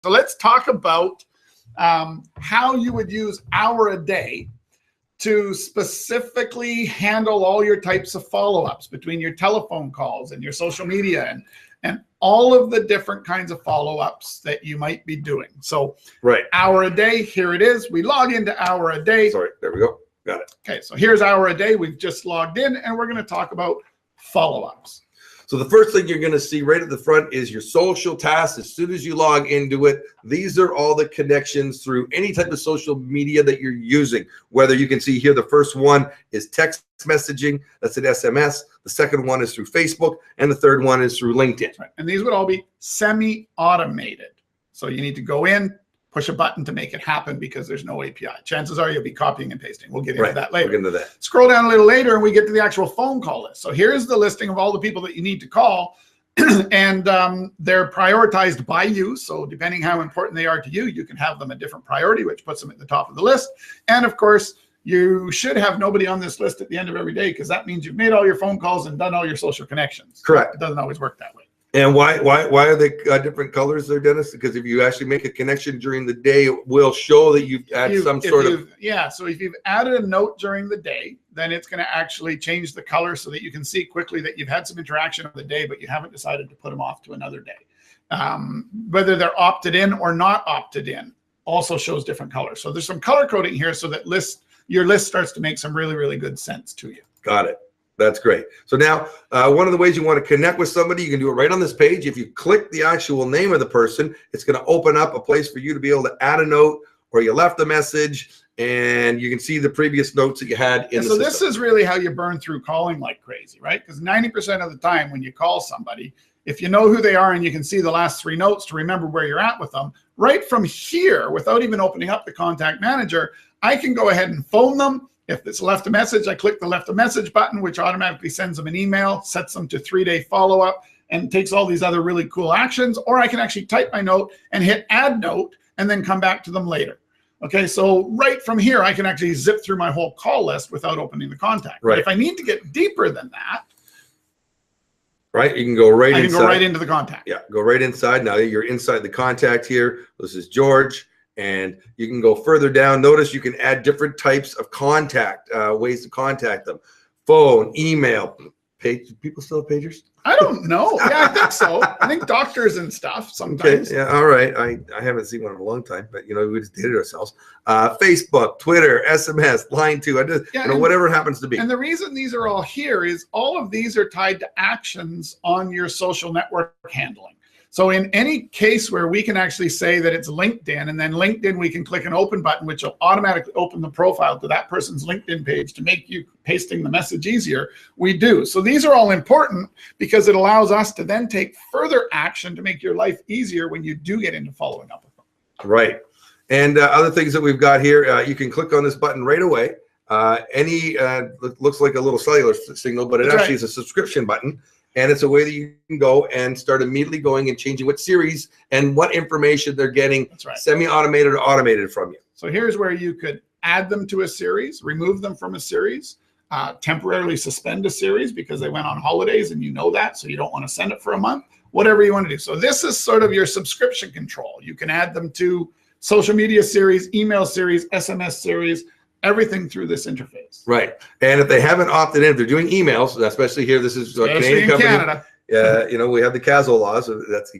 So let's talk about how you would use HourADay to specifically handle all your types of follow-ups between your telephone calls and your social media and all of the different kinds of follow-ups that you might be doing. So HourADay, here it is. We log into HourADay. Sorry, there we go. Got it. Okay, so here's HourADay. We've just logged in, and we're going to talk about follow-ups. So the first thing you're going to see right at the front is your social tasks. As soon as you log into it, these are all the connections through any type of social media that you're using. Whether you can see here, the first one is text messaging. That's an SMS. The second one is through Facebook. And the third one is through LinkedIn. Right. And these would all be semi-automated. So you need to go in, push a button to make it happen because there's no API. Chances are you'll be copying and pasting. We'll get into that later. We'll get into that. Scroll down a little later and we get to the actual phone call list. So here's the listing of all the people that you need to call. And they're prioritized by you. So depending how important they are to you, you can have them a different priority, which puts them at the top of the list. And of course, you should have nobody on this list at the end of every day because that means you've made all your phone calls and done all your social connections. Correct. It doesn't always work that way. And why are they different colors there, Dennis? Because if you actually make a connection during the day, it will show that you've added some sort of... Yeah, so if you've added a note during the day, then it's going to actually change the color so that you can see quickly that you've had some interaction of the day, but you haven't decided to put them off to another day. Whether they're opted in or not opted in also shows different colors. So there's some color coding here so that your list starts to make some really, really good sense to you. Got it. That's great. So now, one of the ways you want to connect with somebody, you can do it right on this page. If you click the actual name of the person, it's going to open up a place for you to be able to add a note or you left a message, and you can see the previous notes that you had in the system. So this is really how you burn through calling like crazy, right? Because 90% of the time when you call somebody, if you know who they are and you can see the last 3 notes to remember where you're at with them, right from here, without even opening up the contact manager, I can go ahead and phone them. If it's left a message, I click the left a message button, which automatically sends them an email, sets them to 3-day follow-up, and takes all these other really cool actions. Or I can actually type my note and hit add note and then come back to them later. Okay, so right from here, I can actually zip through my whole call list without opening the contact. Right. But if I need to get deeper than that, right, you can go right inside. I can go right into the contact. Yeah, go right inside. Now you're inside the contact here. This is George. And you can go further down. Notice you can add different types of contact, ways to contact them. Phone, email, page. Do people still have pagers? I don't know. Yeah, I think so. I think doctors and stuff sometimes. Okay, yeah, all right. I haven't seen one in a long time, but, we just did it ourselves. Facebook, Twitter, SMS, Line 2, whatever it happens to be. And the reason these are all here is all of these are tied to actions on your social network handling. So in any case where we can actually say that it's LinkedIn, and then LinkedIn, we can click an open button, which will automatically open the profile to that person's LinkedIn page to make you pasting the message easier, we do. So these are all important because it allows us to then take further action to make your life easier when you do get into following up with them. Right. And other things that we've got here, you can click on this button right away. Looks like a little cellular signal, but it actually is a subscription button. And it's a way that you can go and start immediately going and changing what series and what information they're getting semi-automated or automated from you. So here's where you could add them to a series, remove them from a series, temporarily suspend a series because they went on holidays and you know that, so you don't want to send it for a month, whatever you want to do. So this is sort of your subscription control. You can add them to social media series, email series, SMS series, everything through this interface. Right. And if they haven't opted in, if they're doing emails, especially here, this is a Canadian company. Canada. We have the CASO laws. That's the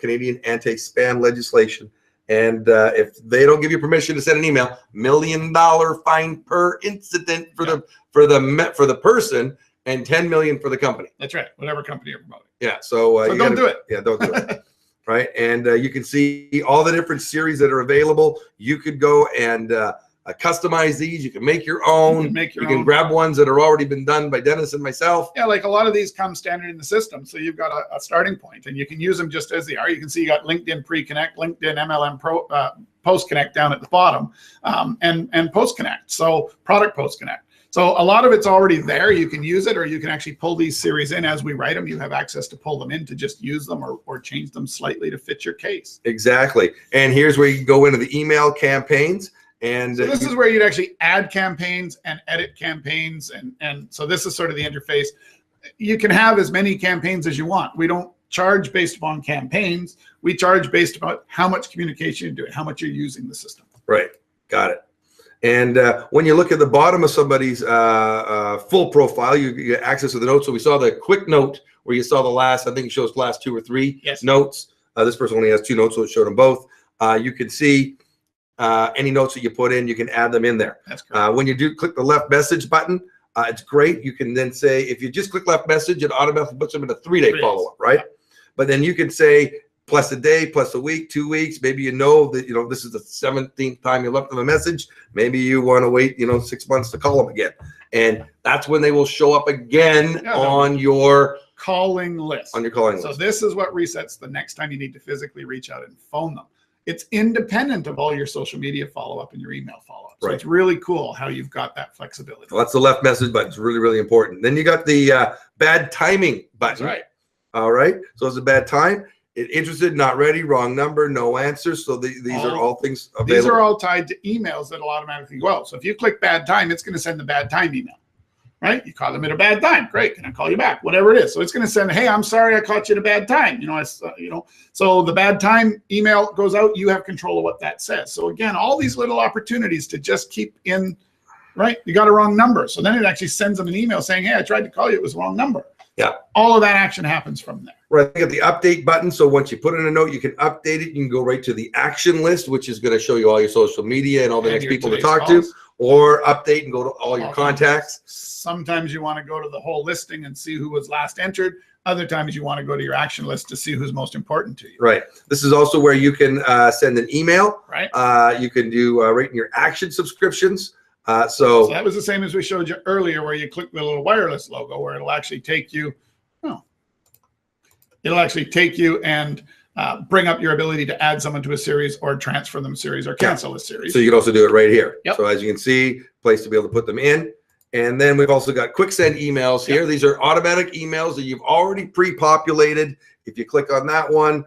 Canadian anti-spam legislation. And if they don't give you permission to send an email, $1 million fine per incident for the person, and $10 million for the company. That's right. Whatever company you're promoting. Yeah. So don't do it. Yeah, don't do it. Right. And you can see all the different series that are available. You could go and customize these. You can make your own. You can grab ones that are already been done by Dennis and myself. Yeah, like a lot of these come standard in the system. So you've got a starting point and you can use them just as they are. You can see you got LinkedIn Pre-Connect, LinkedIn MLM Pro, Post-Connect down at the bottom, and Post-Connect. So product Post-Connect. So a lot of it's already there. You can use it, or you can actually pull these series in as we write them. You have access to pull them in to just use them or change them slightly to fit your case. Exactly. And here's where you can go into the email campaigns. And so this is where you'd actually add campaigns and edit campaigns. And so this is sort of the interface. You can have as many campaigns as you want. We don't charge based upon campaigns. We charge based upon how much communication you're doing, how much you're using the system. Right. Got it. And when you look at the bottom of somebody's full profile, you get access to the notes. So we saw the quick note where you saw the last, I think it shows last 2 or 3 notes. This person only has 2 notes, so it showed them both. You can see any notes that you put in, you can add them in there. That's correct. When you do click the left message button, it's great. You can then say, if you just click left message, it automatically puts them in a 3-day follow-up, right? Yeah. But then you can say plus a day, plus a week, 2 weeks. Maybe you know that, this is the 17th time you left them a message. Maybe you want to wait, 6 months to call them again. And that's when they will show up again on your calling list. On your calling list. So this is what resets the next time you need to physically reach out and phone them. It's independent of all your social media follow-up and your email follow-up. So it's really cool how you've got that flexibility. Well, that's the left message button. It's really, really important. Then you got the bad timing button. That's right. All right. So it's a bad time. Interested, not ready, wrong number, no answer. So these are all things available. These are all tied to emails that will automatically go out. So if you click bad time, it's going to send the bad time email. Right? You caught them at a bad time. Great. Can I call you back? Whatever it is. So it's going to send, hey, I'm sorry I caught you at a bad time. So the bad time email goes out. You have control of what that says. So again, all these little opportunities to just keep in, right? You got a wrong number. So then it actually sends them an email saying, hey, I tried to call you. It was the wrong number. Yeah. All of that action happens from there. Right. You got the update button. So once you put in a note, you can update it. You can go right to the action list, which is going to show you all your social media and all the next people to talk to, or update and go to all your contacts. Sometimes you want to go to the whole listing and see who was last entered. Other times you want to go to your action list to see who's most important to you. Right. This is also where you can send an email. Right. You can do right in your action subscriptions. So that was the same as we showed you earlier, where you click the little wireless logo, where it'll actually take you. It'll actually take you and bring up your ability to add someone to a series or transfer them a series or cancel a series. So you can also do it right here. Yep. So as you can see, place to be able to put them in. And then we've also got quick send emails here. These are automatic emails that you've already pre-populated. If you click on that one,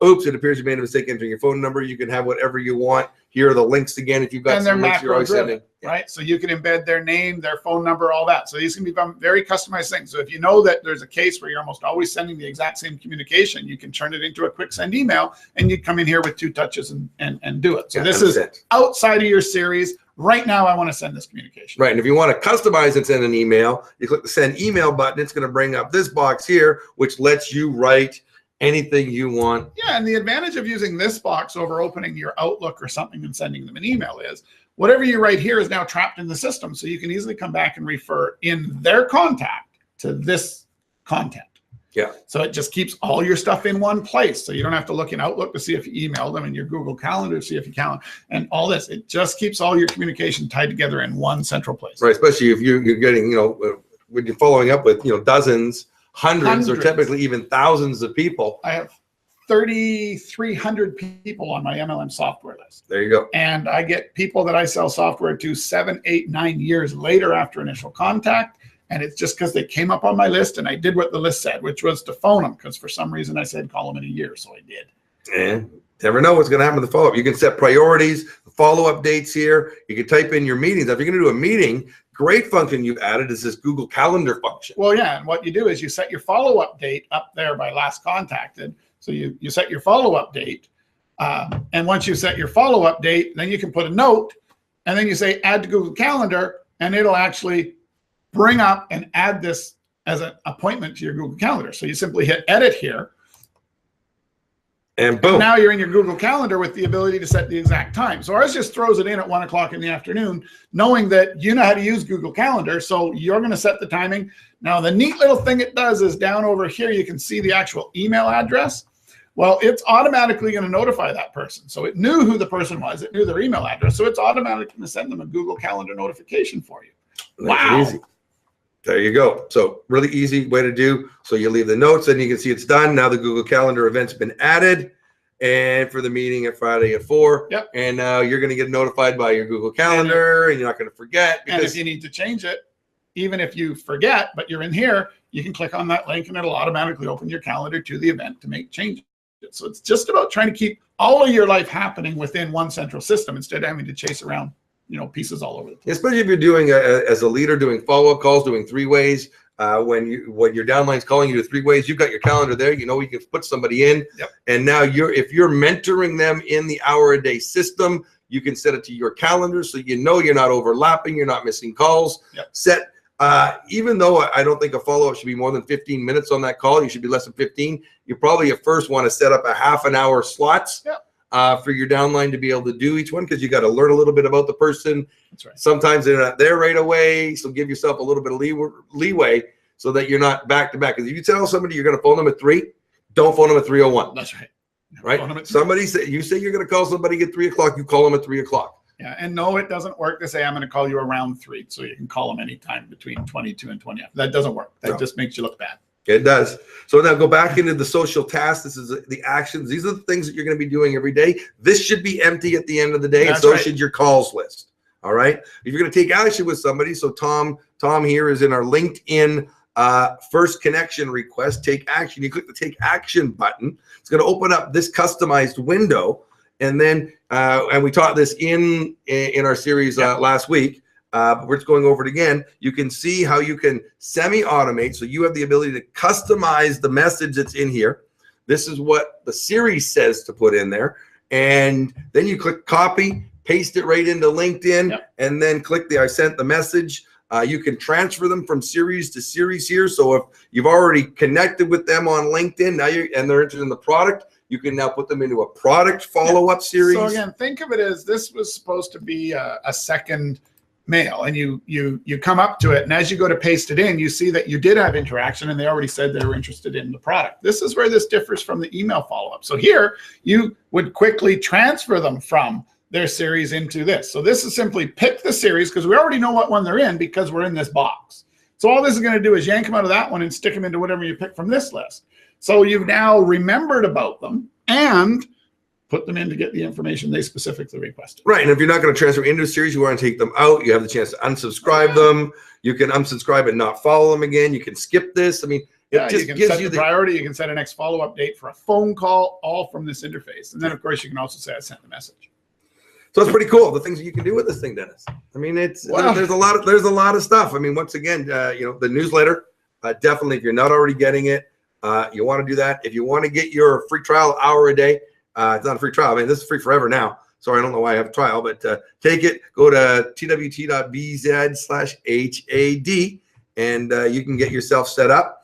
oops, it appears you made a mistake entering your phone number. You can have whatever you want. Here are the links again. If you've got some links you're always sending. Right? So you can embed their name, their phone number, all that. So these can become very customized things. So if you know that there's a case where you're almost always sending the exact same communication, you can turn it into a quick send email, and you come in here with 2 touches and do it. So this is outside of your series. Right now, I want to send this communication. Right. And if you want to customize and send an email, you click the send email button. It's going to bring up this box here, which lets you write anything you want. Yeah. And the advantage of using this box over opening your Outlook or something and sending them an email is whatever you write here is now trapped in the system. So you can easily come back and refer in their contact to this content. Yeah. So it just keeps all your stuff in one place. So you don't have to look in Outlook to see if you emailed them, and your Google Calendar to see if you calendar, and all this. It just keeps all your communication tied together in one central place. Right. Especially if you're getting, when you're following up with, dozens, hundreds, or typically even thousands of people. I have 3,300 people on my MLM software list. There you go. And I get people that I sell software to 7, 8, 9 years later after initial contact. And it's just because they came up on my list and I did what the list said, which was to phone them, because for some reason I said call them in a year. So I did. And never know what's going to happen with the follow-up. You can set priorities, follow-up dates here. You can type in your meetings. If you're going to do a meeting, great function you've added is this Google Calendar function. Well, yeah. And what you do is you set your follow-up date up there by last contacted. So you set your follow-up date. And once you set your follow-up date, then you can put a note, and then you say add to Google Calendar, and it'll actually bring up and add this as an appointment to your Google Calendar. So you simply hit edit here. And boom. And now you're in your Google Calendar with the ability to set the exact time. So ours just throws it in at 1 o'clock in the afternoon, knowing that you know how to use Google Calendar. So you're going to set the timing. Now, the neat little thing it does is down over here, you can see the actual email address. Well, it's automatically going to notify that person. So it knew who the person was. It knew their email address. So it's automatically going to send them a Google Calendar notification for you. Wow. Easy. There you go. So really easy way to do. So you leave the notes and you can see it's done. Now the Google Calendar event's been added, and for the meeting at Friday at 4. Yep. And now you're going to get notified by your Google Calendar, and you're not going to forget. And if you need to change it, even if you forget, but you're in here, you can click on that link and it'll automatically open your calendar to the event to make changes. So it's just about trying to keep all of your life happening within one central system instead of having to chase around, pieces all over the place. Especially if you're doing as a leader, doing follow-up calls, doing 3-ways, when your downline's calling you to 3 ways, you've got your calendar there. You know, you can put somebody in. Yep. And now if you're mentoring them in the HourADay system, you can set it to your calendar so you know you're not overlapping, you're not missing calls. Yep. Set even though I don't think a follow-up should be more than 15 minutes on that call, you should be less than 15. You probably at first want to set up a half-an-hour slots. Yep. For your downline to be able to do each one, because you got to learn a little bit about the person. That's right. Sometimes they're not there right away, so give yourself a little bit of leeway so that you're not back to back. Because if you tell somebody you're going to phone them at 3, don't phone them at 3:01. That's right. Right. Somebody say you say you're going to call somebody at 3 o'clock, you call them at 3 o'clock. Yeah, and no, it doesn't work to say I'm going to call you around 3, so you can call them anytime between 22 and 20. That doesn't work. That just makes you look bad. It does. So now go back into the social tasks. This is the actions. These are the things that you're going to be doing every day. This should be empty at the end of the day, and so should your calls list. All right. If you're going to take action with somebody, so Tom here is in our LinkedIn first connection request. Take action. You click the take action button. It's going to open up this customized window, and then and we taught this in our series last week. We're just going over it again. You can see how you can semi-automate. So you have the ability to customize the message that's in here. This is what the series says to put in there. And then you click copy, paste it right into LinkedIn, and then click the I sent the message. You can transfer them from series to series here. So if you've already connected with them on LinkedIn, now and they're interested in the product, you can now put them into a product follow-up series. So again, think of it as this was supposed to be a second mail, and you come up to it, and as you go to paste it in, you see that you did have interaction and they already said they were interested in the product. This is where this differs from the email follow-up. So here you would quickly transfer them from their series into this. So this is simply pick the series, because we already know what one they're in because we're in this box. So all this is going to do is yank them out of that one and stick them into whatever you pick from this list. So you've now remembered about them and put them in to get the information they specifically requested. Right, and if you're not going to transfer into a series, you want to take them out, you have the chance to unsubscribe them. You can unsubscribe and not follow them again. You can skip this. I mean, it just you can gives set you the priority. You can set a next follow-up date for a phone call, all from this interface. And then, of course, you can also say I sent the message. So it's pretty cool, the things that you can do with this thing, Dennis. I mean, there's a lot of stuff. I mean, once again, the newsletter, definitely, if you're not already getting it, you want to do that. If you want to get your free trial HourADay, it's not a free trial. I mean, this is free forever now. Sorry, I don't know why I have a trial, but take it. Go to twt.bz/HAD, and you can get yourself set up.